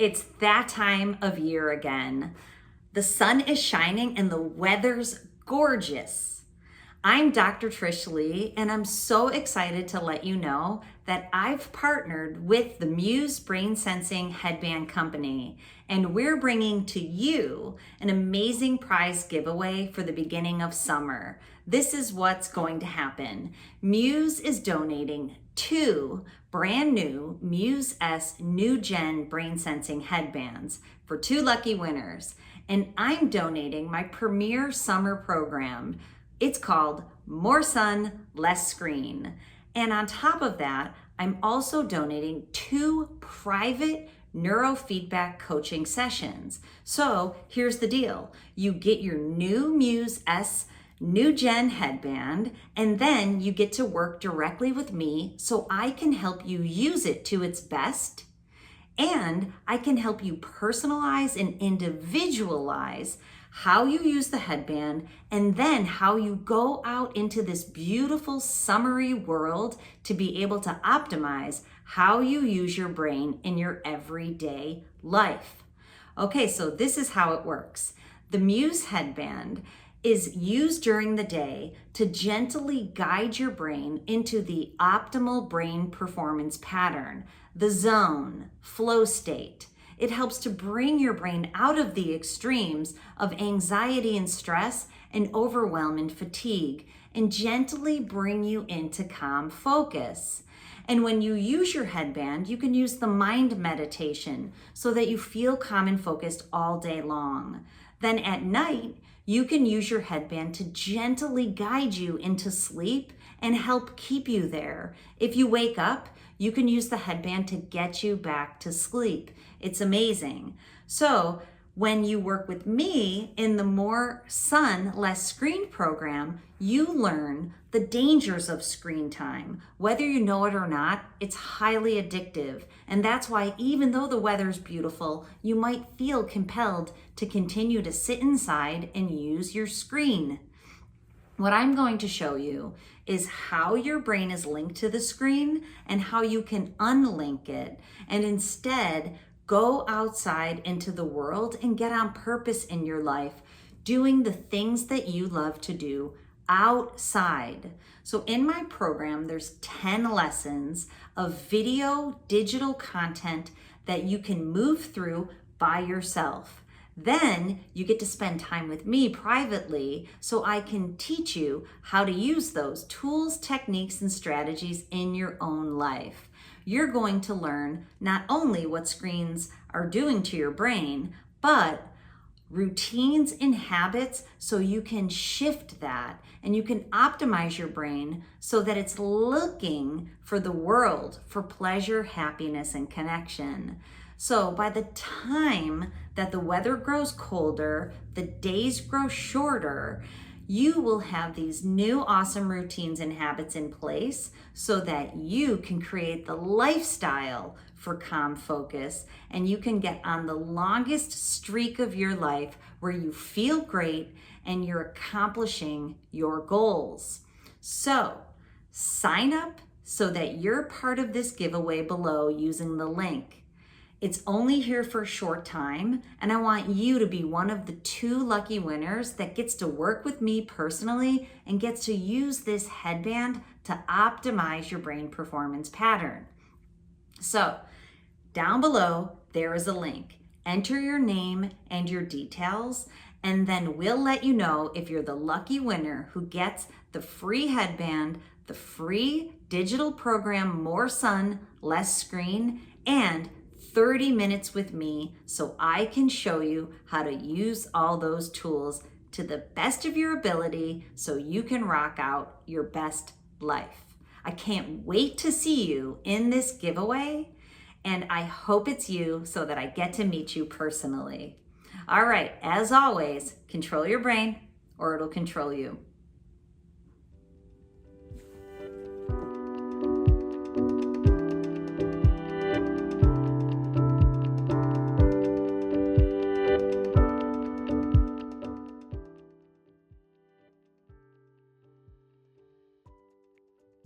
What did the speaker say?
It's that time of year again. The sun is shining and the weather's gorgeous. I'm Dr. Trish Leigh, and I'm so excited to let you know that I've partnered with the Muse Brain Sensing Headband Company, and we're bringing to you an amazing prize giveaway for the beginning of summer. This is what's going to happen. Muse is donating 2 brand new Muse S New Gen Brain Sensing headbands for 2 lucky winners. And I'm donating my premier summer program. It's called More Sun, Less Screen. And on top of that, I'm also donating 2 private neurofeedback coaching sessions. So here's the deal. You get your new Muse S New Gen headband, and then you get to work directly with me so I can help you use it to its best, and I can help you personalize and individualize how you use the headband, and then how you go out into this beautiful summery world to be able to optimize how you use your brain in your everyday life. Okay, so this is how it works. The Muse headband is used during the day to gently guide your brain into the optimal brain performance pattern, the zone, flow state. It helps to bring your brain out of the extremes of anxiety and stress and overwhelm and fatigue, and gently bring you into calm focus. And when you use your headband, you can use the mind meditation so that you feel calm and focused all day long. Then at night, you can use your headband to gently guide you into sleep and help keep you there. If you wake up, you can use the headband to get you back to sleep. It's amazing. So when you work with me in the More Sun, Less Screen program, you learn the dangers of screen time. Whether you know it or not, it's highly addictive. And that's why even though the weather's beautiful, you might feel compelled to continue to sit inside and use your screen. What I'm going to show you is how your brain is linked to the screen and how you can unlink it and instead go outside into the world and get on purpose in your life, doing the things that you love to do outside. So in my program, there's 10 lessons of video, digital content that you can move through by yourself. Then you get to spend time with me privately so I can teach you how to use those tools, techniques, and strategies in your own life. You're going to learn not only what screens are doing to your brain, but routines and habits so you can shift that and you can optimize your brain so that it's looking for the world for pleasure, happiness, and connection. So by the time that the weather grows colder, the days grow shorter, you will have these new awesome routines and habits in place so that you can create the lifestyle for calm focus, and you can get on the longest streak of your life where you feel great and you're accomplishing your goals. So sign up so that you're part of this giveaway below using the link. It's only here for a short time, and I want you to be one of the 2 lucky winners that gets to work with me personally and gets to use this headband to optimize your brain performance pattern. So down below, there is a link. Enter your name and your details, and then we'll let you know if you're the lucky winner who gets the free headband, the free digital program More Sun, Less Screen, and 30 minutes with me so I can show you how to use all those tools to the best of your ability so you can rock out your best life. I can't wait to see you in this giveaway, and I hope it's you so that I get to meet you personally. All right, as always, control your brain or it'll control you.